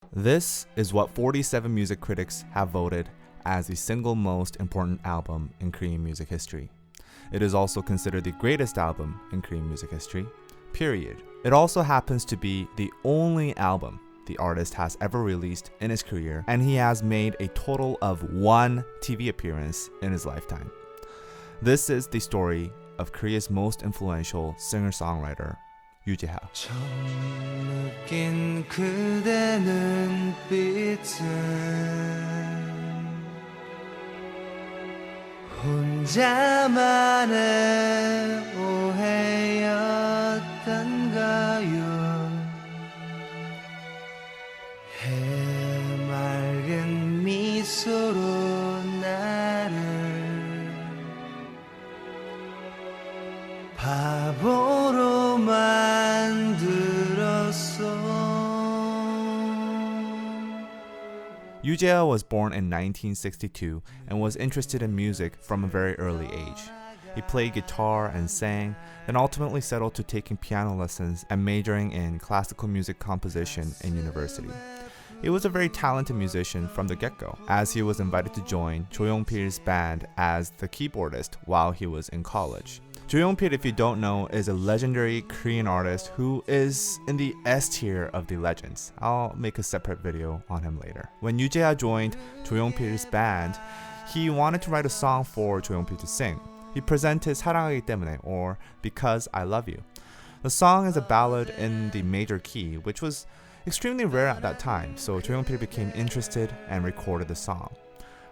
This is what 47 music critics have voted as the single most important album in Korean music history. It is also considered the greatest album in Korean music history, period. It also happens to be the only album the artist has ever released in his career, and he has made a total of 1 TV appearance in his lifetime. This is the story of Korea's most influential singer-songwriter, Jae-ha. 처음 느낀 그대 눈빛은 혼자만의 오해였던가요 해맑은 미소로 나를 바보로 만들었어. Jae-ha was born in 1962 and was interested in music from a very early age. He played guitar and sang, then ultimately settled to taking piano lessons and majoring in classical music composition in university. He was a very talented musician from the get-go, as he was invited to join Jo Young-pil's band as the keyboardist while he was in college. Jo Young-pil, if you don't know, is a legendary Korean artist who is in the S tier of the legends. I'll make a separate video on him later. When Jae-ha joined Jo Young-pil's band, he wanted to write a song for Jo Young-pil to sing. He presented 사랑하기 때문에, or Because I Love You. The song is a ballad in the major key, which was extremely rare at that time, so Jo Young-pil became interested and recorded the song.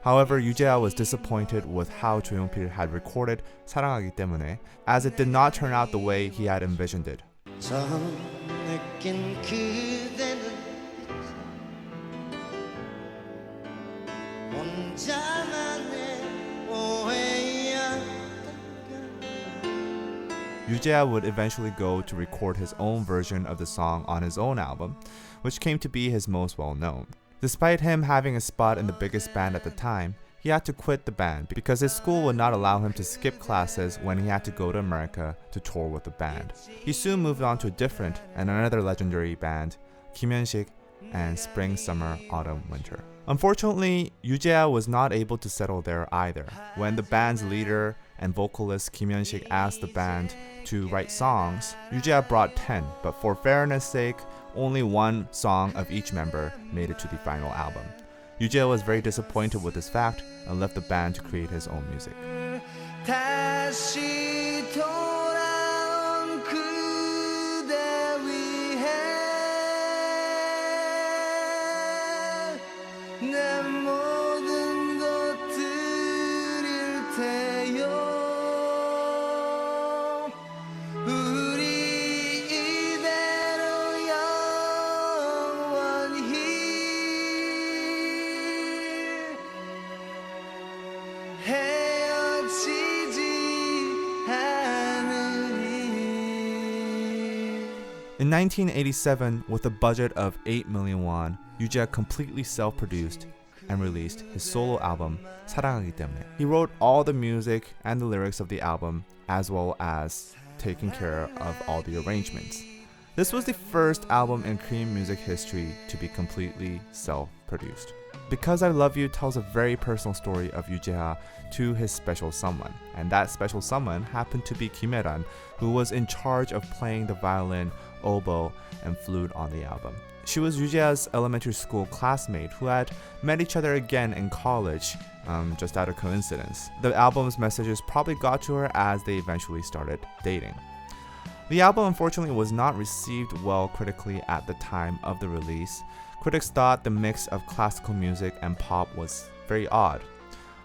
However, Jae-ha was disappointed with how Jo Young-pil had recorded 사랑하기 때문에, as it did not turn out the way he had envisioned it. 처음 느낀 그대 눈빛은 혼자만의 오해였던가. Jae-ha would eventually go to record his own version of the song on his own album, which came to be his most well-known. Despite him having a spot in the biggest band at the time, he had to quit the band because his school would not allow him to skip classes when he had to go to America to tour with the band. He soon moved on to a different and another legendary band, Kim Hyun-sik and Spring, Summer, Autumn, Winter. Unfortunately, Jae-ha was not able to settle there either. When the band's leader and vocalist Kim Hyun-sik asked the band to write songs, Jae-ha brought 10, but for fairness' sake, only 1 song of each member made it to the final album. Jae-ha was very disappointed with this fact and left the band to create his own music. 다시 돌아온 그대 위해 내 모든 것 드릴 테요 우리 이대로 영원히 헤어지지 않으리. In 1987, with a budget of 8 million won, Jae-ha completely self-produced and released his solo album, 사랑하기 때문에. He wrote all the music and the lyrics of the album, as well as taking care of all the arrangements. This was the first album in Korean music history to be completely self-produced. Because I Love You tells a very personal story of Jae-ha to his special someone, and that special someone happened to be Kim Hae-ran, who was in charge of playing the violin, oboe, and flute on the album. She was Jae-ha's elementary school classmate who had met each other again in college, just out of coincidence. The album's messages probably got to her as they eventually started dating. The album unfortunately was not received well critically at the time of the release. Critics thought the mix of classical music and pop was very odd.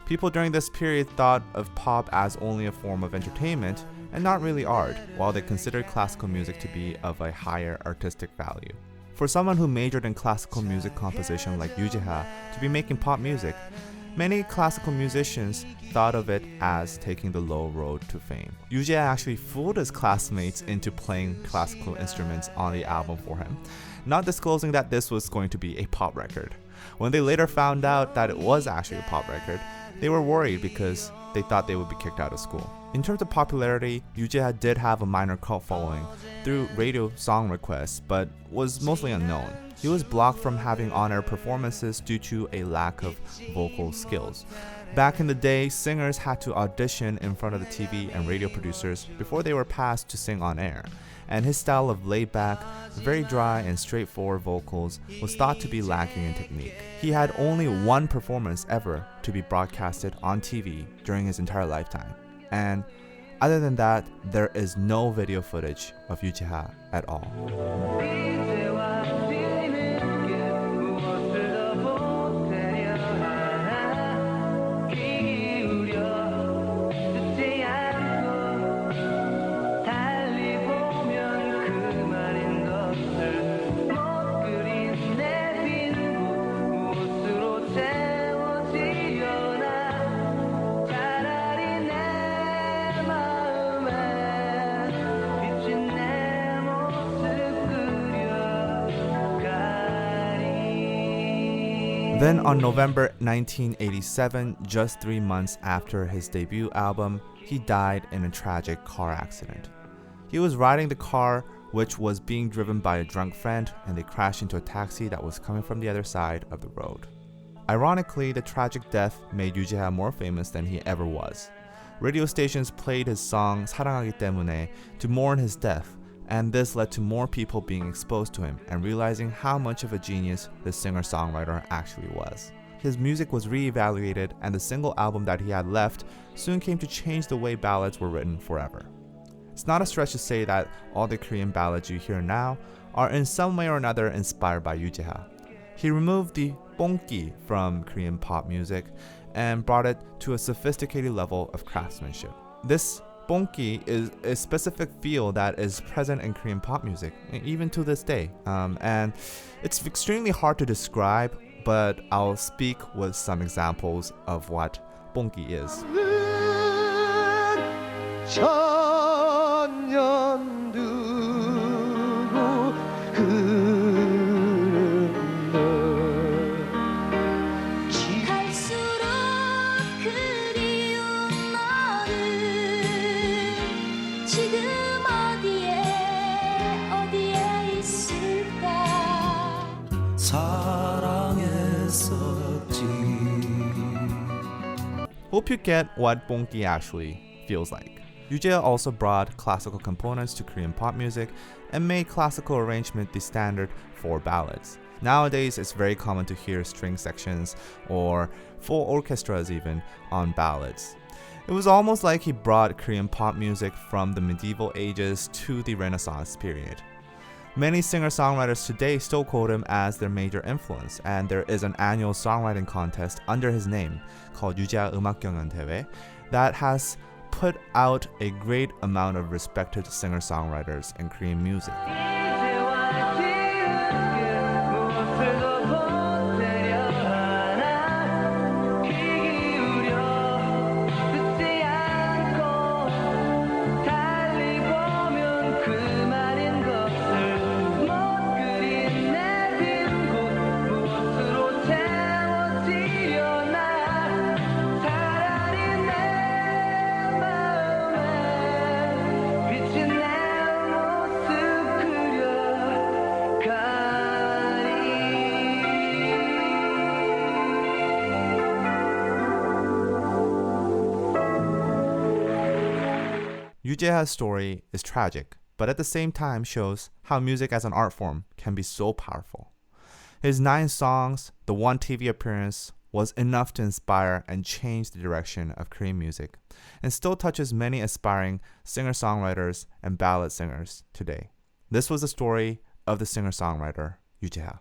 People during this period thought of pop as only a form of entertainment and not really art, while they considered classical music to be of a higher artistic value. For someone who majored in classical music composition like Jae-ha to be making pop music, many classical musicians thought of it as taking the low road to fame. Jae-ha actually fooled his classmates into playing classical instruments on the album for him, not disclosing that this was going to be a pop record. When they later found out that it was actually a pop record, They were worried because they thought they would be kicked out of school. In terms of popularity, Jae-ha did have a minor cult following through radio song requests, but was mostly unknown. He was blocked from having on-air performances due to a lack of vocal skills. Back in the day, singers had to audition in front of the TV and radio producers before they were passed to sing on air, and his style of laid-back, very dry and straightforward vocals was thought to be lacking in technique. He had only one performance ever to be broadcasted on TV during his entire lifetime, and other than that, there is no video footage of Jae-ha at all. Then on November 1987, just 3 months after his debut album, he died in a tragic car accident. He was riding the car, which was being driven by a drunk friend, and they crashed into a taxi that was coming from the other side of the road. Ironically, the tragic death made Jae-ha more famous than he ever was. Radio stations played his song 사랑하기 때문에 to mourn his death, and this led to more people being exposed to him and realizing how much of a genius this singer-songwriter actually was. His music was re-evaluated, and the single album that he had left soon came to change the way ballads were written forever. It's not a stretch to say that all the Korean ballads you hear now are in some way or another inspired by Jae-ha. He removed the bonki from Korean pop music and brought it to a sophisticated level of craftsmanship. This bonki is a specific feel that is present in Korean pop music, even to this day. And it's extremely hard to describe, but I'll speak with some examples of what bonki is. Hope you get what bonki actually feels like. Jae-ha also brought classical components to Korean pop music and made classical arrangement the standard for ballads. Nowadays, it's very common to hear string sections or full orchestras even on ballads. It was almost like he brought Korean pop music from the medieval ages to the Renaissance period. Many singer-songwriters today still quote him as their major influence, and there is an annual songwriting contest under his name called 유재하 음악경연대회 that has put out a great amount of respected singer-songwriters in Korean music. Jae-ha's story is tragic, but at the same time shows how music as an art form can be so powerful. His 9 songs, the 1 TV appearance, was enough to inspire and change the direction of Korean music, and still touches many aspiring singer-songwriters and ballad singers today. This was the story of the singer-songwriter Jae-ha.